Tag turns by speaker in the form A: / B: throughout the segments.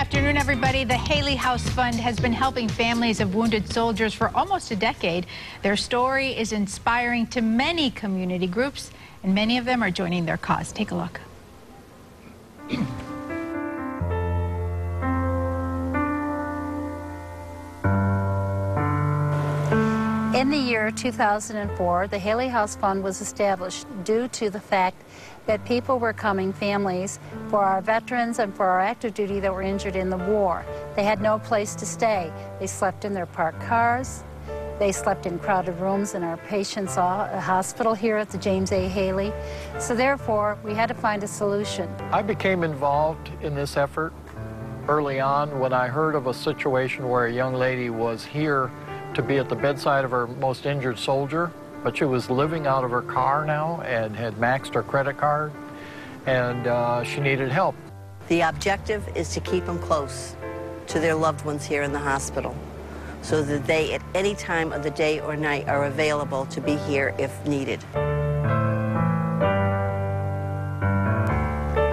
A: afternoon, everybody. The Haley House Fund has been helping families of wounded soldiers for almost a decade. Their story is inspiring to many community groups, and many of them are joining their cause. Take a look.
B: In the year 2004, the Haley House Fund was established due to the fact that people were coming, families, for our veterans and for our active duty that were injured in the war. They had no place to stay. They slept in their parked cars. They slept in crowded rooms in our patient's hospital here at the James A. Haley. So therefore, we had to find a solution.
C: I became involved in this effort early on when I heard of a situation where a young lady was here to be at the bedside of her most injured soldier, but she was living out of her car now and had maxed her credit card, and she needed help.
D: The objective is to keep them close to their loved ones here in the hospital so that they, at any time of the day or night, are available to be here if needed.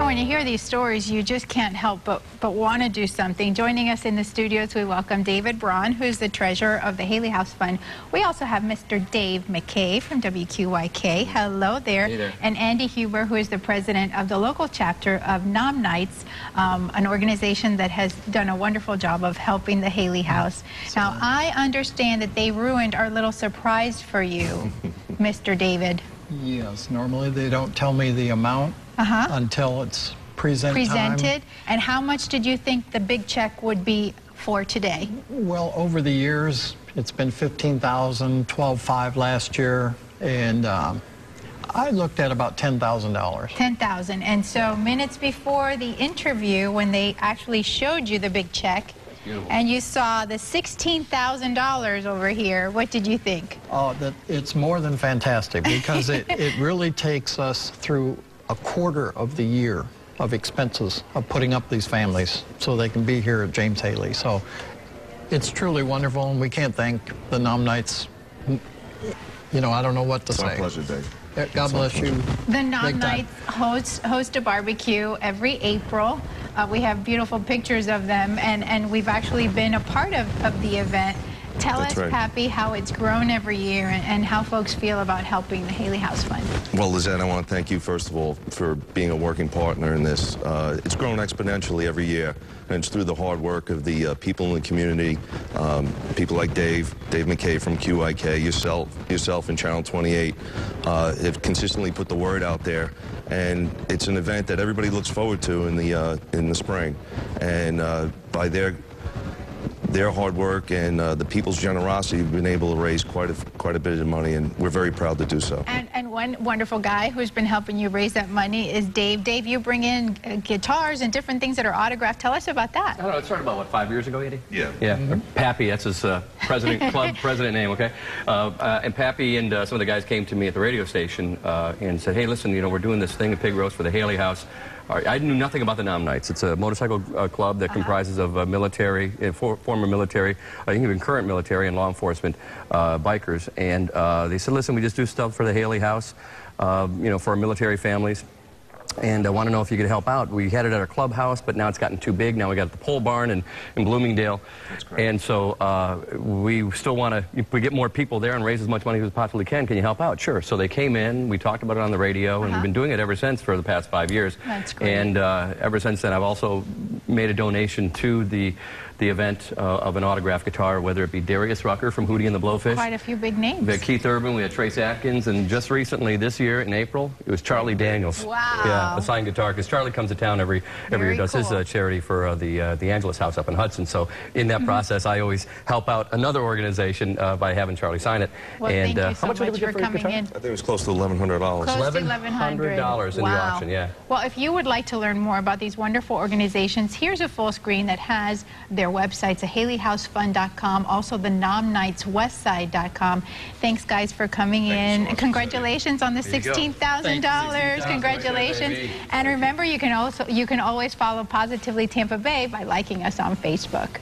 A: When you hear these stories, you just can't help but want to do something. Joining us in the studios, we welcome David Braun, who's the treasurer of the Haley House Fund. We also have Mr. Dave McKay from WQYK. Hello there.
E: Hey there.
A: And Andy Huber, who is the president of the local chapter of Knights, an organization that has done a wonderful job of helping the Haley House. Now, I understand that they ruined our little surprise for you, Mr. David.
C: Yes, normally they don't tell me the amount until it's presented.
A: And how much did you think the big check would be for today?
C: Well, over the years, it's been $15,000, $12,500 last year, and I looked at about $10,000.
A: $10,000. And so minutes before the interview, when they actually showed you the big check, and you saw the $16,000 over here, what did you think?
C: Oh, it's more than fantastic, because it really takes us through a quarter of the year of expenses of putting up these families so they can be here at James Haley. So it's truly wonderful, and we can't thank the Knights. You know, I don't know what to say.
E: It's my pleasure, Dave.
C: God bless you.
A: The Knights host a barbecue every April. We have beautiful pictures of them, and we've actually been a part of the event. Tell us, Pappy, how it's grown every year and how folks feel about helping the Haley House Fund.
E: Well, Lizette, I want to thank you, first of all, for being a working partner in this. It's grown exponentially every year, and it's through the hard work of the people in the community, people like Dave McKay from QIK, yourself and Channel 28 have consistently put the word out there, and it's an event that everybody looks forward to in the spring. And by their hard work and the people's generosity, we've been able to raise quite a bit of money, and we're very proud to do so.
A: And one wonderful guy who's been helping you raise that money is Dave. Dave, you bring in guitars and different things that are autographed. Tell us about that.
F: I don't know, it started about, what, 5 years ago, Eddie?
E: Yeah.
F: Yeah, Pappy, that's his club president name, okay? And Pappy and some of the guys came to me at the radio station and said, hey, listen, you know, we're doing this thing, a pig roast for the Haley House. I knew nothing about the Knights. It's a motorcycle club that comprises of military, former military, I think even current military and law enforcement bikers. And they said, listen, we just do stuff for the Haley House, you know, for our military families. And I want to know if you could help out. We had it at our clubhouse, but now it's gotten too big. Now we got it at the pole barn in Bloomingdale.
E: That's great.
F: And so we still want to, if we get more people there and raise as much money as we possibly can you help out? Sure. So they came in, we talked about it on the radio, and we've been doing it ever since for the past 5 years.
A: That's great.
F: And ever since then, I've also made a donation to the event of an autographed guitar, whether it be Darius Rucker from Hootie and the Blowfish.
A: Quite a few big names.
F: We had Keith Urban, we had Trace Atkins, and just recently, this year in April, it was Charlie Daniels.
A: Wow.
F: Yeah, a signed guitar, because Charlie comes to town every year, does
A: cool.
F: his charity for the Angelus House up in Hudson. So in that process, I always help out another organization by having Charlie sign it.
A: Well,
F: and
A: thank you so
F: how much
A: much
F: did we get
A: for
F: for your
A: coming
F: guitar?
A: in.
E: I think it was close to $1,100.
A: Close to $1,100
F: in the auction, yeah.
A: Well, if you would like to learn more about these wonderful organizations, here's a full screen that has their websites, HaleyHouseFund.com, also the Knights Westside.com. Thanks, guys, for coming in.
E: So much.
A: Congratulations on the $16,000. Congratulations. And remember, you can always follow Positively Tampa Bay by liking us on Facebook.